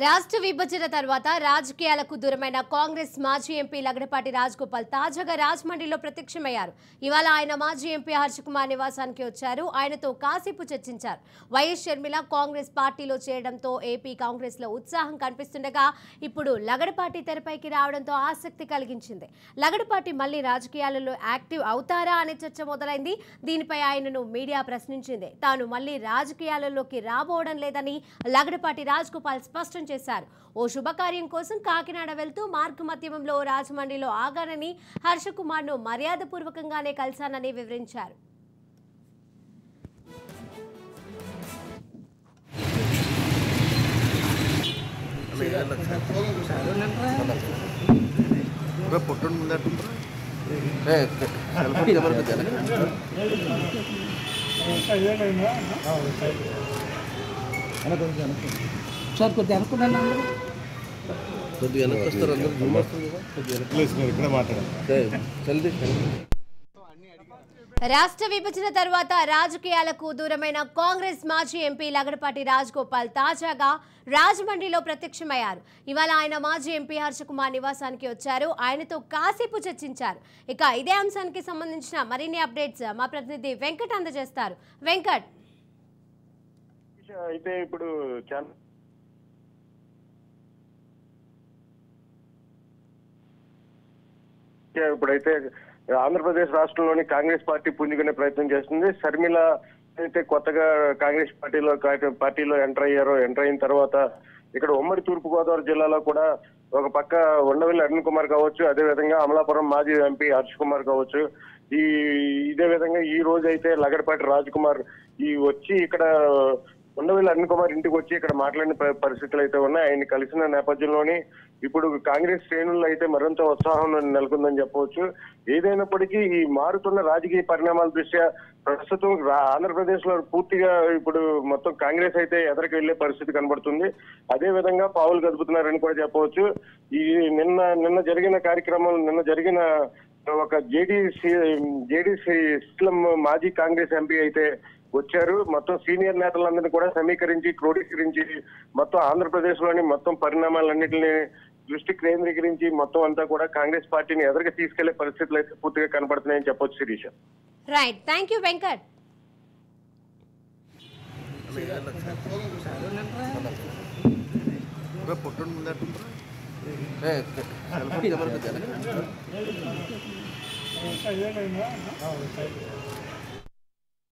రాష్ట్ర విభజన తర్వాత రాజకీయాలకు దూరమైన కాంగ్రెస్ మాజీ ఎంపీ లగడపాటి రాజగోపాల్ తాజాగా రాజమండ్రిలో ప్రత్యక్షమయ్యారు. ఇవాళ ఆయన మాజీ ఎంపీ హర్షకుమార్ నివాసానికి వచ్చారు. ఆయనతో కాసేపు చర్చించారు. వైఎస్ షర్మిల కాంగ్రెస్ పార్టీలో చేరడంతో ఏపీ కాంగ్రెస్ లో ఉత్సాహం కనిపిస్తుండగా ఇప్పుడు లగడపాటి తెరపైకి రావడంతో ఆసక్తి కలిగించింది. లగడపాటి మళ్లీ రాజకీయాలలో యాక్టివ్ అవుతారా అనే చర్చ మొదలైంది. దీనిపై ఆయనను మీడియా ప్రశ్నించింది. తాను మళ్లీ రాజకీయాలలోకి రాబోవడం లేదని లగడపాటి రాజగోపాల్ స్పష్టం చేశారు. ఓ శుభకార్యం కోసం కాకినాడ వెళ్తూ మార్గమధ్యంలో రాజమండ్రిలో ఆగానని, హర్షకుమార్ ను మర్యాదపూర్వకంగానే కలిశానని వివరించారు. సార్ కొద్దిగా అనుకున్నాను రాష్ట్ర విభజన తర్వాత రాజకీయాలకు దూరమైన కాంగ్రెస్ మాజీ ఎంపీ లగడపాటి రాజగోపాల్ తాజాగా రాజమండ్రిలో ప్రత్యక్షమయ్యారు. ఇవాళ ఆయన మాజీ ఎంపీ హర్షకుమార్ నివాసానికి వచ్చారు. ఆయనతో కాసేపు చర్చించారు. ఇక ఇదే అంశానికి సంబంధించిన మరిన్ని అప్డేట్స్ మా ప్రతినిధి వెంకట్ అందజేస్తారు. వెంకట్, అయితే ఇప్పుడు ఇప్పుడైతే ఆంధ్రప్రదేశ్ రాష్ట్రంలోని కాంగ్రెస్ పార్టీ పుంజుకునే ప్రయత్నం చేస్తుంది. షర్మిల అయితే కొత్తగా కాంగ్రెస్ పార్టీలో ఎంటర్ అయిన తర్వాత ఇక్కడ ఉమ్మడి తూర్పుగోదావరి జిల్లాలో కూడా ఒక పక్క ఉండవల్లి అరుణ్ కుమార్ కావచ్చు, అదే విధంగా అమలాపురం మాజీ ఎంపీ హర్ష్ కుమార్ కావచ్చు, ఇదే విధంగా ఈ రోజు అయితే లగడపాటి రాజకుమార్ వచ్చి ఇక్కడ ఉండవల్లి అరుణ్ కుమార్ ఇంటికి వచ్చి ఇక్కడ మాట్లాడిన పరిస్థితులు అయితే ఉన్నాయి. ఆయన కలిసిన నేపథ్యంలోని ఇప్పుడు కాంగ్రెస్ శ్రేణుల్లో అయితే మరింత ఉత్సాహం నెలకొందని చెప్పవచ్చు. ఏదైనప్పటికీ ఈ మారుతున్న రాజకీయ పరిణామాల దృష్ట్యా ప్రస్తుతం ఆంధ్రప్రదేశ్ లో పూర్తిగా ఇప్పుడు మొత్తం కాంగ్రెస్ అయితే ఎదరికి వెళ్లే పరిస్థితి కనబడుతుంది. అదే విధంగా పావులు కదుపుతున్నారని కూడా చెప్పవచ్చు. ఈ నిన్న జరిగిన కార్యక్రమం, నిన్న జరిగిన ఒక జేడీసీ ఇస్లాం మాజీ కాంగ్రెస్ ఎంపీ అయితే వచ్చారు. మొత్తం సీనియర్ నేతలందరినీ కూడా సమీకరించి క్రోడీకరించి మొత్తం ఆంధ్రప్రదేశ్ లోని మొత్తం పరిణామాలన్నింటినీ దృష్టి కేంద్రీకరించి మొత్తం అంతా కూడా కాంగ్రెస్ పార్టీని ఎదురుగా తీసుకెళ్లే పరిస్థితులు అయితే పూర్తిగా కనబడుతున్నాయని చెప్పొచ్చు. Sirisha, right, thank you Venkat. పొట్టు